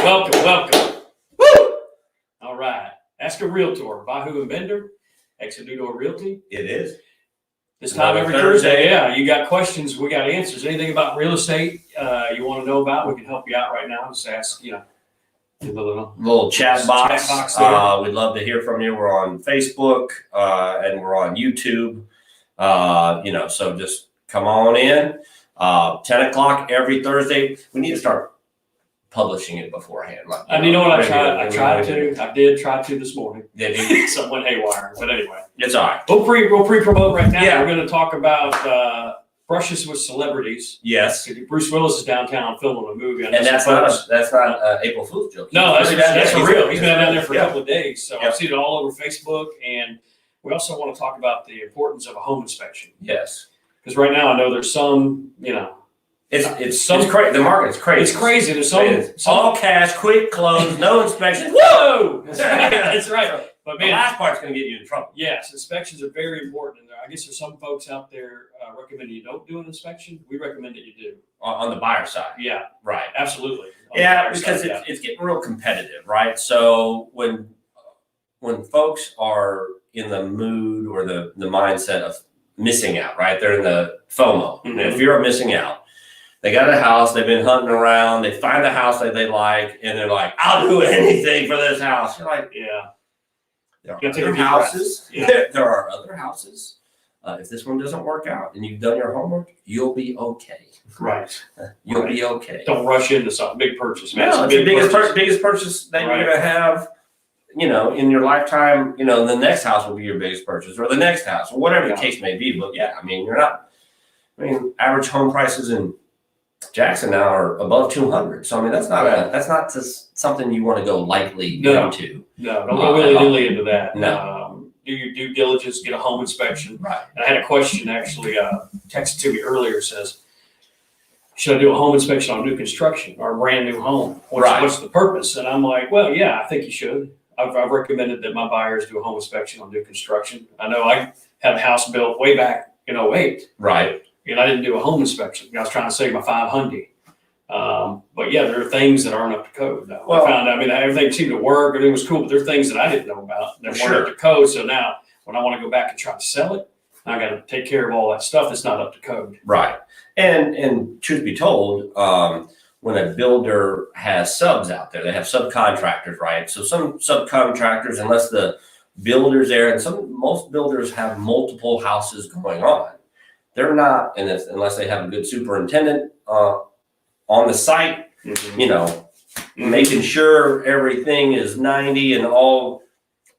Welcome. Woo! All right. Ask a Realtor, by who and vendor, Exenutor Realty. It is. This time every Thursday. Yeah, you got questions, we got answers. Anything about real estate you want to know about, we can help you out right now. Just ask, a little chat box. We'd love to hear from you. We're on Facebook and we're on YouTube. So just come on in. 10 o'clock every Thursday. We need to start publishing it beforehand. And you know what I did try to this morning. Did you? Something went haywire, but anyway. It's all right. We'll pre-promote right now. Yeah. We're going to talk about brushes with celebrities. Yes. Bruce Willis is downtown filming a movie. And that's not April Fool's joke. No, that's for real. He's been down there for a couple of days. So Yep. I've seen it all over Facebook. And we also want to talk about the importance of a home inspection. Yes. Because right now I know there's some, It's crazy. The market's crazy. It's crazy. There's some all cash, quick close, no inspection. Whoa! That's right. But The man, last part's going to get you in trouble. yes, inspections are very important. And I guess there's some folks out there recommending you don't do an inspection. We recommend that you do. On the buyer side. Yeah, Right. absolutely. Yeah, because it's getting real competitive, right? So when folks are in the mood or the mindset of missing out, right? They're in the FOMO. Mm-hmm. And if you're missing out, they got a house, they've been hunting around, they find a house that they like, and they're like, I'll do anything for this house. You're like, yeah. there are You gotta take a other deep houses. breath. Yeah. There are other houses. If this one doesn't work out and you've done your homework, you'll be okay. Right. You'll be okay. Don't rush into something. Big purchase, man. No, it's the biggest purchase that Right. you're going to have, in your lifetime. The next house will be your biggest purchase, or the next house, or whatever the case may be. But yeah, average home prices in Jackson now are above 200. So that's not just something you want to go lightly into. No, don't go willy-nilly into that. No. Do your due diligence, get a home inspection. Right. And I had a question actually texted to me earlier. Says, should I do a home inspection on new construction or a brand new home? What's the purpose? And I'm like, well, yeah, I think you should. I've recommended that my buyers do a home inspection on new construction. I know I had a house built way back in 2008. Right. And I didn't do a home inspection. I was trying to save my $500. But yeah, there are things that aren't up to code. Now. Well, I found out, everything seemed to work, everything was cool, but there are things that I didn't know about that weren't up to code. So now when I want to go back and try to sell it, I got to take care of all that stuff that's not up to code. Right. And truth be told, when a builder has subs out there, they have subcontractors, right? So some subcontractors, unless the builder's there, and most builders have multiple houses going on. They're not, and unless they have a good superintendent on the site, making sure everything is 90 and all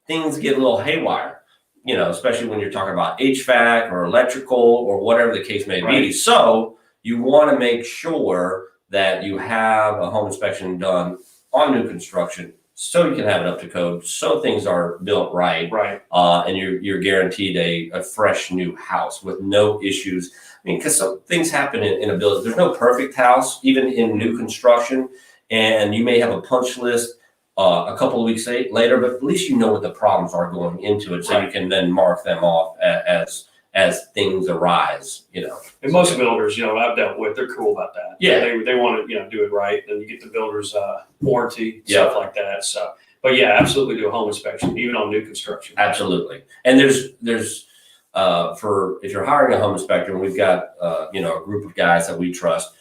things get a little haywire, especially when you're talking about HVAC or electrical or whatever the case may be. Right. So you want to make sure that you have a home inspection done on new construction so you can have it up to code, so things are built right. Right. And you're guaranteed a fresh new house with no issues. Because some things happen in a building. There's no perfect house, even in new construction. And you may have a punch list a couple of weeks later, but at least you know what the problems are going into it, so you can then mark them off as things arise. And most builders, I've dealt with, they're cool about that. Yeah. They want to, do it right. And you get the builder's warranty, stuff like that. So, but yeah, absolutely do a home inspection, even on new construction. Absolutely. And there's for if you're hiring a home inspector, and we've got a group of guys that we trust,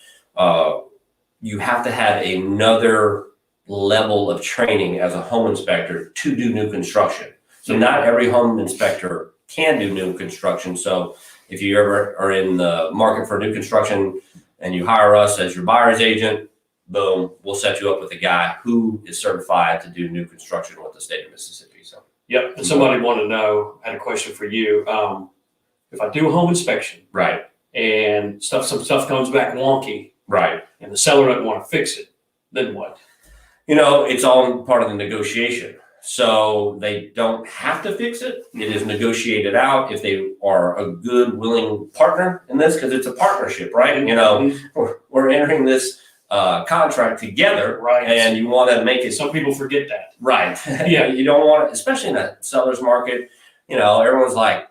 you have to have another level of training as a home inspector to do new construction. So not every home inspector can do new construction. So if you ever are in the market for new construction and you hire us as your buyer's agent, boom, we'll set you up with a guy who is certified to do new construction with the state of Mississippi. So. Yep. And somebody wanted to know, I had a question for you. If I do a home inspection, right, and some stuff comes back wonky, right, and the seller doesn't want to fix it, then what? It's all part of the negotiation. So they don't have to fix it. It is negotiated out if they are a good, willing partner in this, because it's a partnership, right? We're entering this contract together, right? And you want to make it. Some people forget that, right? Yeah, you don't want it, especially in a seller's market. Everyone's like,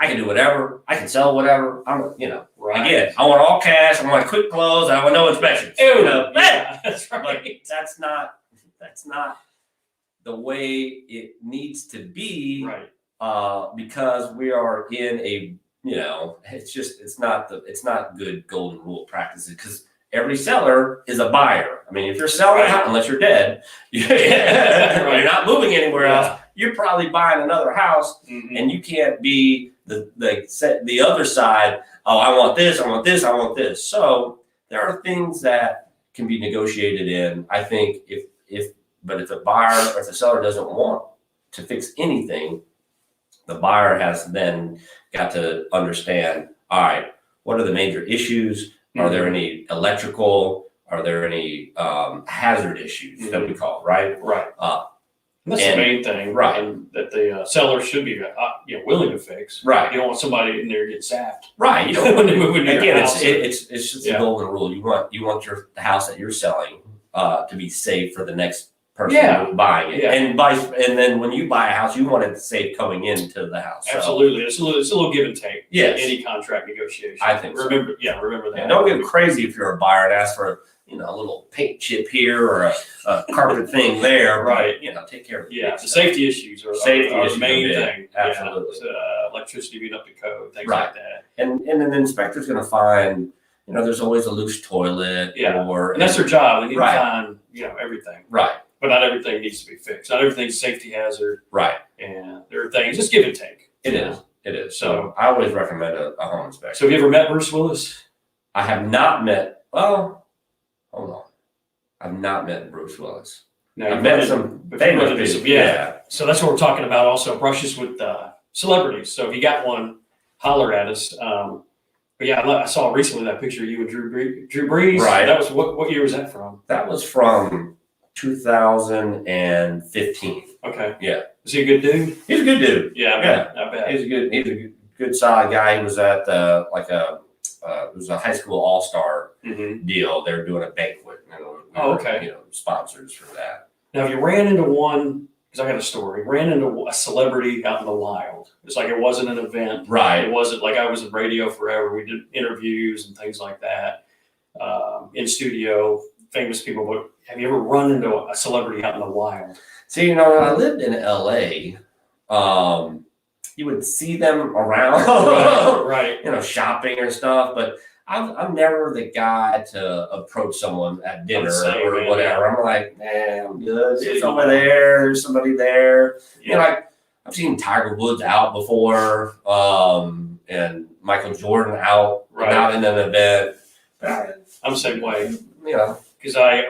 I can do whatever, I can sell whatever. Right. Right. Again, I want all cash. I want quick close. I want no inspections. Ew, You know, yeah, that's but right. that's not the way it needs to be. Right. Because we are in a, it's not good golden rule practices, because every seller is a buyer. I mean, if you're selling a house, unless you're dead, you're not moving anywhere else, you're probably buying another house, and you can't be the other side. Oh, I want this, I want this, I want this. So there are things that can be negotiated in. I think but if the buyer or if the seller doesn't want to fix anything, the buyer has then got to understand, all right, what are the major issues? Are there any electrical? Are there any hazard issues that we call, right? Right. And that's the main thing, right? And that the seller should be, willing to fix. Right. You don't want somebody in there to get zapped. Right. You don't when they move into your again, house. it's just a golden rule. You want the house that you're selling to be safe for the next person buying it, and then when you buy a house, you want it safe coming into the house. Absolutely, it's a little give and take. Yes. Any contract negotiation. I think remember that. And don't get crazy if you're a buyer and ask for a little paint chip here or a carpet thing there. Right. Take care of it. Yeah, the safety issues are the main thing. Absolutely. Electricity being up to code, things Right. like that. And then the inspector's going to find, there's always a loose toilet. And that's their job. They need to find, everything. Right. But not everything needs to be fixed. Not everything's a safety hazard. Right. And there are things, just give and take. It is. So I always recommend a home inspection. So have you ever met Bruce Willis? I have not met, hold on. I've not met Bruce Willis. No, I've met some famous people. Yeah. So that's what we're talking about also, brushes with celebrities. So if you got one, holler at us. But yeah, I saw recently that picture of you and Drew Brees. Right. That was, what year was that from? That was from 2015. Okay. Yeah. Is he a good dude? He's a good dude. Yeah, I bet. He's a good solid guy. He was at it was a high school all-star deal. They were doing a banquet. Okay. Sponsors for that. Now, if you ran into one, because I got a story, ran into a celebrity out in the wild. It's like it wasn't an event. Right. It wasn't like I was in radio forever. We did interviews and things like that in studio, famous people. But have you ever run into a celebrity out in the wild? See, when I lived in LA, you would see them around, right. Shopping or stuff. But I'm never the guy to approach someone at dinner or whatever. I'm like, man, I'm good. It's over there. There's somebody there. Yeah. I've seen Tiger Woods out before, and Michael Jordan out in an event. I'm the same way. Because I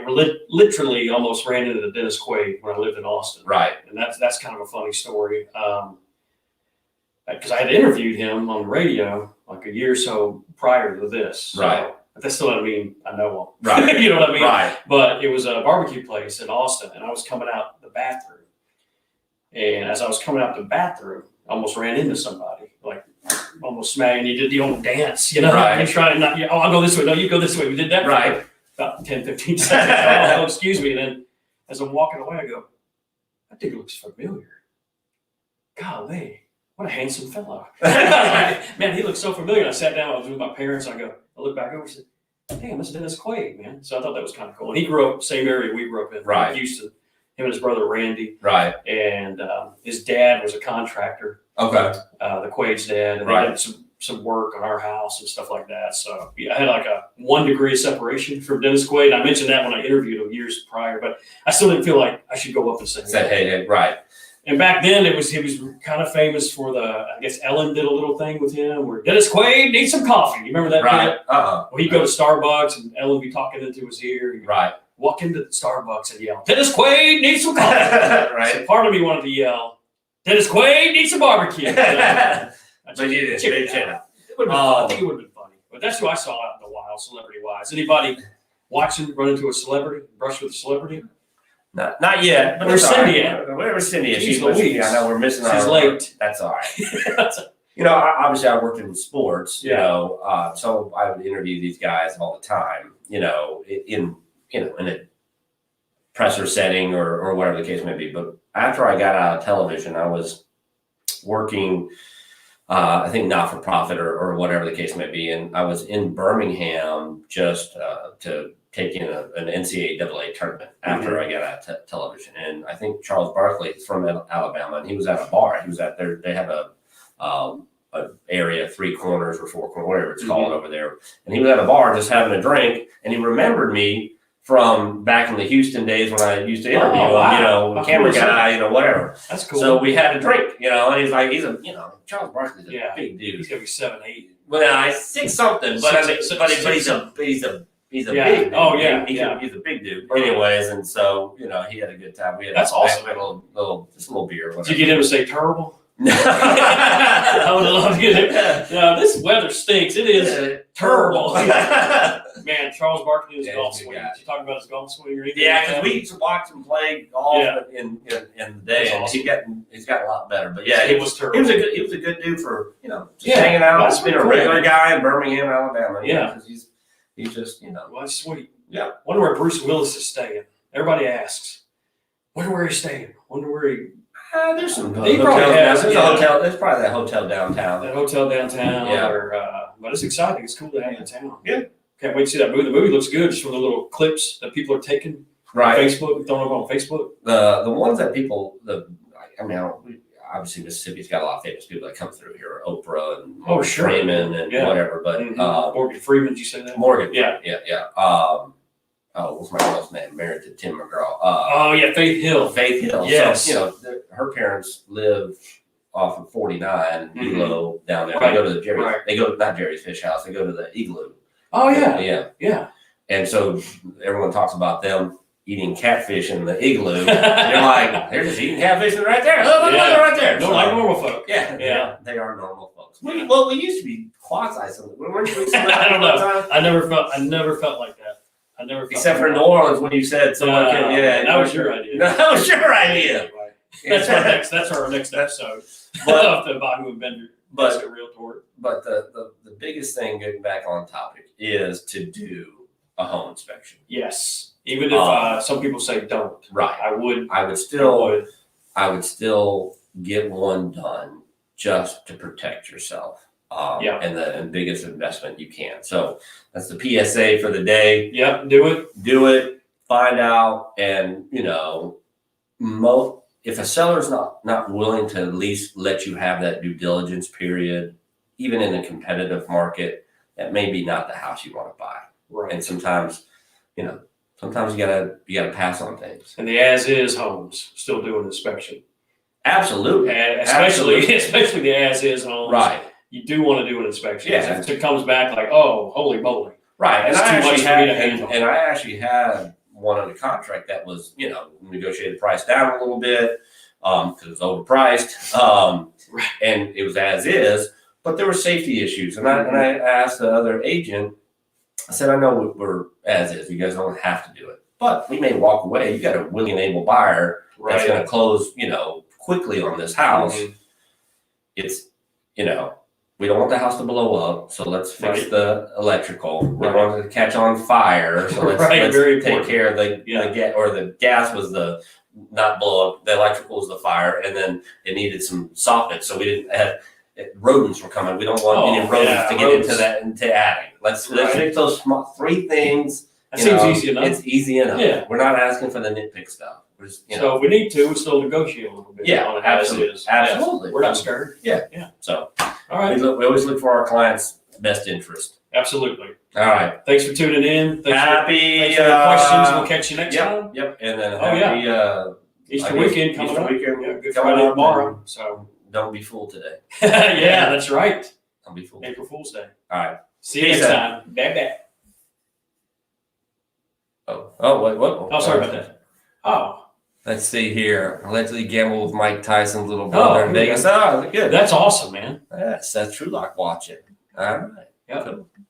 literally almost ran into Dennis Quaid when I lived in Austin. Right. And that's kind of a funny story. Because I had interviewed him on the radio like a year or so prior to this. So, right. But that still doesn't mean I know him. Right. You know what I mean? Right. But it was a barbecue place in Austin, and I was coming out the bathroom. And as I was coming out the bathroom, I almost ran into somebody, like almost smacked. And he did the old dance, Right. And trying not, I'll go this way. No, you go this way. We did that. Right. For about 10, 15 seconds. Oh, excuse me. And then as I'm walking away, I go, that dude looks familiar. Golly, what a handsome fellow. Man, he looks so familiar. And I sat down, I was with my parents. I looked back over and said, damn, this is Dennis Quaid, man. So I thought that was kind of cool. And he grew up same area we grew up in, right. Houston. Him and his brother Randy. Right. And his dad was a contractor. Okay. The Quaid's dad. And right. they did some work on our house and stuff like that. So I had like a 1 degree of separation from Dennis Quaid. I mentioned that when I interviewed him years prior, but I still didn't feel like I should go up and say hey, right. And back then he was kind of famous for I guess Ellen did a little thing with him where Dennis Quaid needs some coffee. You remember that? Right. Well, he'd go to Starbucks and Ellen would be talking into his ear. Right. Walk into Starbucks and yell, Dennis Quaid needs some coffee. Right. So part of me wanted to yell, Dennis Quaid needs some barbecue. But you didn't. It would have been fun. I think it would have been funny. But that's who I saw out in the wild, celebrity-wise. Anybody watching run into a celebrity, brush with a celebrity? Not yet. But where's Cindy at? Where's Cindy at? She's Louise. I know we're missing She's late. That's all right. Obviously I worked in sports, so I would interview these guys all the time, in a presser setting or whatever the case may be. But after I got out of television, I was working I think not for profit or whatever the case may be. And I was in Birmingham just to take in an NCAA tournament after I got out of television. And I think Charles Barkley is from Alabama, and he was at a bar. He was at there. They have a area, 3 corners or 4 corners, whatever it's called over there. And he was at a bar just having a drink, and he remembered me from back in the Houston days when I used to interview him, camera guy, whatever. That's cool. So we had a drink, and he's like, Charles Barkley's a big dude. He's gonna be 7'8". Well, I 6 something, but he's a big dude. Oh yeah, he's a big dude. Anyways, and so he had a good time. We had That's awesome. We had a little beer. Did you get him to say terrible? I would love to get it. No, this weather stinks. It is terrible. Man, Charles Barkley is golf swing. Did you talk about his golf swing or anything? Yeah, because we used to watch him play golf in the day, and he's got a lot better. But yeah, it was terrible. He was a good dude for just hanging out. He's been a regular guy in Birmingham, Alabama. Because he's just Well, that's sweet. Yeah. Wonder where Bruce Willis is staying. Everybody asks. Wonder where he's staying. Wonder where he. There's some He probably has. There's a hotel. There's probably that hotel downtown. That hotel downtown. Yeah. But it's exciting. It's cool to have in town. Yeah. Can't wait to see that movie. The movie looks good. Just from the little clips that people are taking. Right. On Facebook, throwing up on Facebook. The ones that people obviously Mississippi's got a lot of famous people that come through here, Oprah and Freeman and whatever. But Morgan Freeman, did you say that? Morgan. Yeah. What's my girl's name? Married to Tim McGraw. Faith Hill. Faith Hill. Yes. So, her parents live off of 49 Elo down there. Right. They go to the Jerry. Right. They go not Jerry's Fish House. They go to the Igloo. Oh yeah. Yeah. And so everyone talks about them eating catfish in the Igloo. They're like, they're just eating catfish right there. Look right there. No, like normal folk. Yeah. They are normal folks. We used to be quasi something. Weren't we? I don't know. I never felt like that. Except for New Orleans when you said someone can, that was your idea. That was your idea. That's our next episode. Of the Bahu and Bender Realtor. But the biggest thing, getting back on topic, is to do a home inspection. Yes. Even if some people say don't. Right. I would still get one done just to protect yourself. And the biggest investment you can. So that's the PSA for the day. Yep, do it. Find out, and if a seller's not willing to at least let you have that due diligence period, even in a competitive market, that may be not the house you want to buy. Right. And sometimes you gotta pass on things. And the as-is homes still do an inspection. Absolutely. And especially the as-is homes. Right. You do want to do an inspection. Yeah. If it comes back like, oh, holy moly. Right. That's too much for me to handle. And I actually had one under contract that was, negotiated the price down a little bit because it was overpriced. And it was as is, but there were safety issues. And I asked the other agent, I said, I know we're as is. You guys don't have to do it. But we may walk away. You got a willing and able buyer that's going to close, quickly on this house. Mm-hmm. It's, we don't want the house to blow up, so let's fix the electrical. We don't want it to catch on fire, so let's take care of the gas was the not blow up. The electrical was the fire, and then it needed some soffits, so we didn't have rodents were coming. We don't want any rodents to get into attic. Let's fix those 3 things. That seems easy enough. It's easy enough. Yeah. We're not asking for the nitpick stuff. So if we need to, we still negotiate a little bit. Yeah, absolutely. Absolutely. We're not scared. Yeah. So, all right. We always look for our clients' best interest. Absolutely. All right. Thanks for tuning in. Thanks for your questions. We'll catch you next time. Yep. And then happy Easter weekend coming up. Good Friday tomorrow. So don't be fooled today. Yeah, that's right. Don't be fooled. April Fool's Day. All right. See you next time. Bye. What? Oh, sorry about that. Oh. Let's see here. Allegedly gambled with Mike Tyson's little brother in Vegas. Oh, good. That's awesome, man. That's Trulock watching. All right. Yep. Cool.